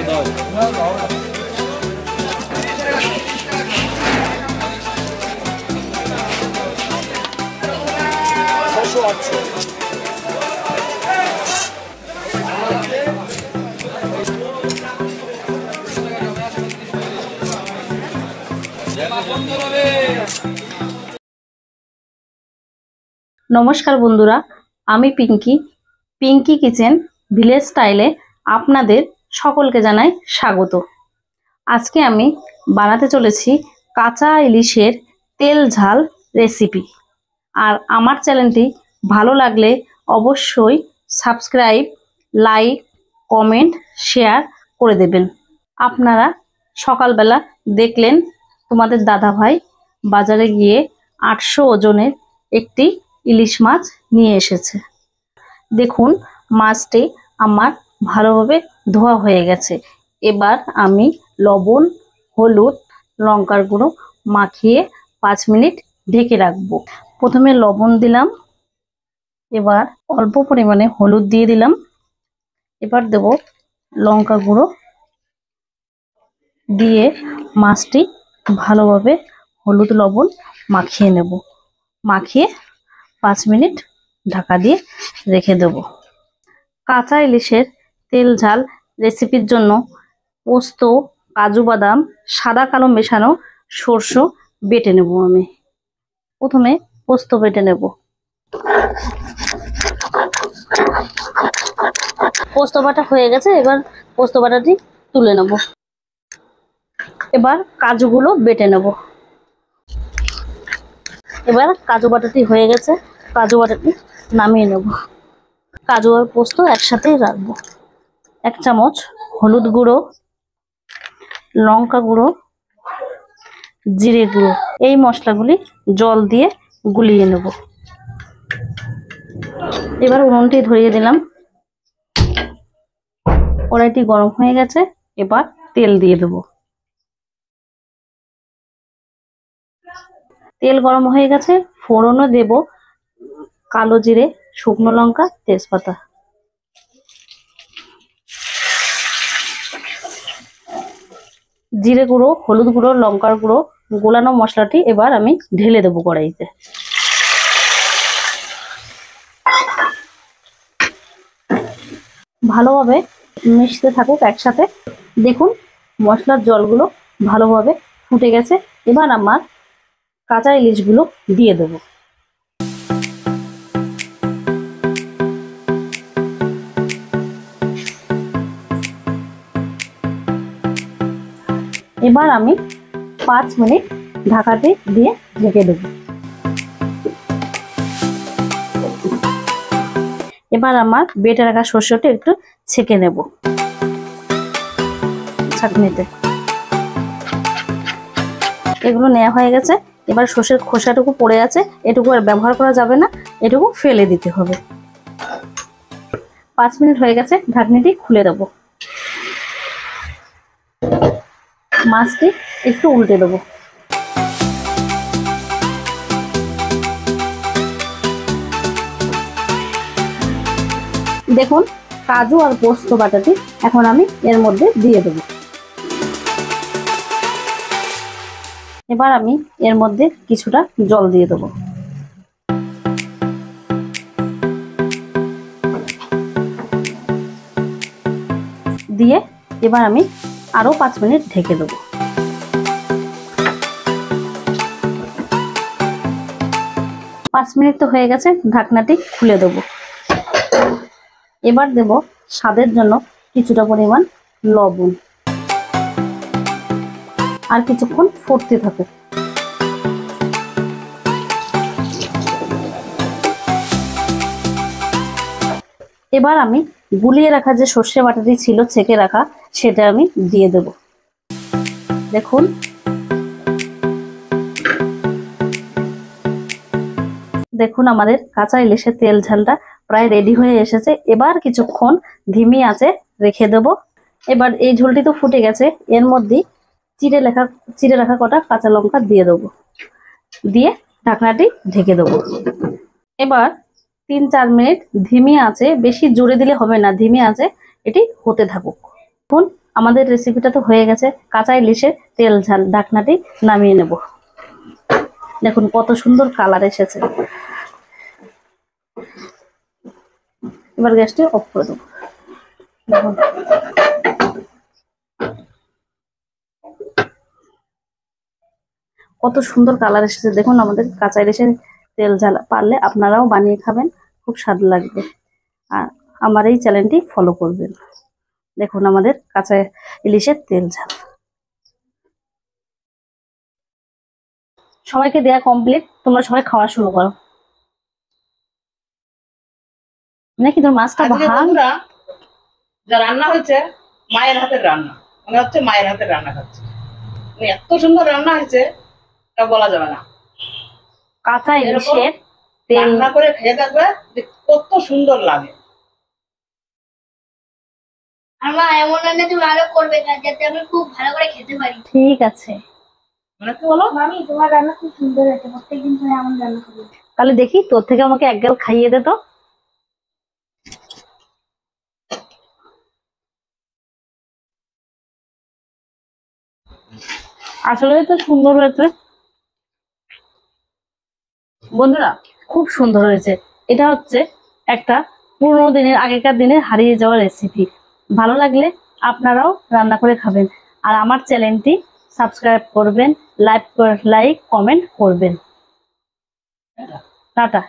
नमस्कार बंधुरा, आमी पिंकी पिंकी किचेन ভিলেজ स्टाइले आपनादेर सकलके जानाई स्वागत। आज के आमी बानाते चलेछि काँचा इलिशेर तेल झाल रेसिपि। और आमार चैनलटी भालो लागले अवश्यई सबस्क्राइब लाइक कमेंट शेयर करे देबेन। आपनारा सकाल बेला देखलेन तोमादेर दादा भाई बाजारे गिये 800 ओजनेर एकटी इलिश माछ निये एसेছে। देखुन माछटी आमार भालोभाবে धोया হয়ে গেছে। এবার আমি লবণ হলুদ লঙ্কার গুঁড়ো মাখিয়ে 5 মিনিট ঢেকে রাখবো। প্রথমে লবণ দিলাম, এবার অল্প পরিমাণে হলুদ দিয়ে দিলাম, এবার দেব লঙ্কা গুঁড়ো দিয়ে মাছটি ভালোভাবে হলুদ লবণ মাখিয়ে নেব। মাখিয়ে 5 মিনিট ঢাকা দিয়ে রেখে দেব। কাঁচা ইলিশের তেল ঝাল রেসিপির জন্য পোস্ত কাজু বাদাম সাদা কালো মেশানো সরষে বেটে নেব। আমি প্রথমে পোস্ত বেটে নেব। পোস্ত বাটা হয়ে গেছে, এবার পোস্ত বাটাটি তুলে নেব। এবার কাজুগুলো বেটে নেব। এবার কাজু বাটাটি হয়ে গেছে, কাজু বাটাটি নামিয়ে নেব। কাজু আর পোস্ত একসাথেই রাখবো। 1 চামচ হলুদ গুঁড়ো লঙ্কা গুঁড়ো জিরে গুঁড়ো এই মশলাগুলি জল দিয়ে গুলিয়ে নেব। এবার উনুনটি ধরিয়ে দিলাম। কড়াইটি গরম হয়ে গেছে, এবার তেল দিয়ে দেব। তেল গরম হয়ে গেছে, ফোড়নে দেব কালো জিরে শুকনো লঙ্কা তেজপাতা। জিরে গুঁড়ো হলুদ গুঁড়ো লঙ্কার গুঁড়ো গোলানো মশলাটি এবার আমি ঢেলে দেবো কড়াইতে। ভালোভাবে মিশতে থাকুক একসাথে। দেখুন মশলার জলগুলো ভালোভাবে ফুটে গেছে। এবার আমার কাঁচা ইলিশগুলো দিয়ে দেবো। এবার আমি 5 মিনিট ঢাকাতে দিয়ে ঢেকে দেব। এবার আমার বেটে রাখা সরষেটা একটু ছেঁকে নেব ছাঁকনিতে। এগুলো নেওয়া হয়ে গেছে। এবার সরষের খোসাটুকু পড়ে আছে, এটুকু আর ব্যবহার করা যাবে না, এটুকু ফেলে দিতে হবে। 5 মিনিট হয়ে গেছে, ঢাকনিটি খুলে দেব। মাছটি একটু উল্টে দেব। দেখুন কাজু আর পোস্ত বাটাটি এখন আমি এর মধ্যে দিয়ে দেব। এবার আমি এর মধ্যে কিছুটা জল দিয়ে দেব। দিয়ে এবার আমি আরো 5 মিনিট ঢেকে দেব। 5 মিনিট তো হয়ে গেছে, ঢাকনাটি খুলে দেব। এবার দেব স্বাদের জন্য কিছুটা পরিমাণ লবণ। আর কিছুক্ষণ ফুটতে থাকুক। এবার আমি গুলিয়ে রাখা যে সর্ষে বাটাটি ছিল ছেঁকে রাখা, সেটা আমি দিয়ে দেব। দেখুন দেখুন আমাদের কাঁচা ইলিশের তেল ঝালটা প্রায় রেডি হয়ে এসেছে। এবার কিছুক্ষণ ধিমি আঁচে রেখে দেব। এবার এই ঝোলটি তো ফুটে গেছে, এর মধ্যে চিড়ে রাখা কটা কাঁচা লঙ্কা দিয়ে দেবো। দিয়ে ঢাকনাটি ঢেকে দেবো। এবার 3-4 মিনিট ধিমি আঁচে, বেশি জোরে দিলে হবে না, ধিমি আঁচে এটি হতে থাকুক। দেখুন আমাদের রেসিপিটা তো হয়ে গেছে। কাঁচা ইলিশের তেল ঝাল ঢাকনাটি নামিয়ে নেব। দেখুন কত সুন্দর কালার এসেছে। এবার গ্যাসটি অফ করে দেবো। দেখুন কত সুন্দর কালার এসেছে। দেখুন আমাদের কাঁচা ইলিশের তেল ঝাল, পারলে আপনারাও বানিয়ে খাবেন, খুব স্বাদ লাগবে। আর আমার এই চ্যানেলটি ফলো করবেন। দেখুন আমাদের কাঁচা ইলিশের তেল ঝাল সবাইকে দেয়া কমপ্লিট। তোমরা সবাই খাওয়া শুরু করো। নাকি তোর মাছটা ভাঙ। যা রান্না হয়েছে মায়ের হাতের রান্না, মনে হচ্ছে মায়ের হাতের রান্না খাচ্ছে। এত সুন্দর রান্না হয়েছে তা বলা যাবে না। কাঁচা ইলিশের তেল রান্না করে খেয়ে দেখবে যে কত সুন্দর লাগে। আমার এমন রান্না তুমি আরো করবে যাতে আমি খুব ভালো করে খেতে পারি। ঠিক আছে, মানে কি বলো মামি, তোমার রান্না খুব সুন্দর হয়েছে, প্রত্যেকদিন তুমি এমন রান্না করবে। তাহলে দেখি তোর থেকে আমাকে এক গাল খাইয়ে দে তো। আসলে তো সুন্দর হয়েছে বন্ধুরা, খুব সুন্দর হয়েছে। এটা হচ্ছে একটা পুরোনো দিনের, আগেকার দিনের হারিয়ে যাওয়া রেসিপি। ভালো লাগলে আপনারাও রান্না করে খাবেন। আর আমার চ্যানেলটি সাবস্ক্রাইব করবেন, লাইক কমেন্ট করবেন। টাটা। টাটা।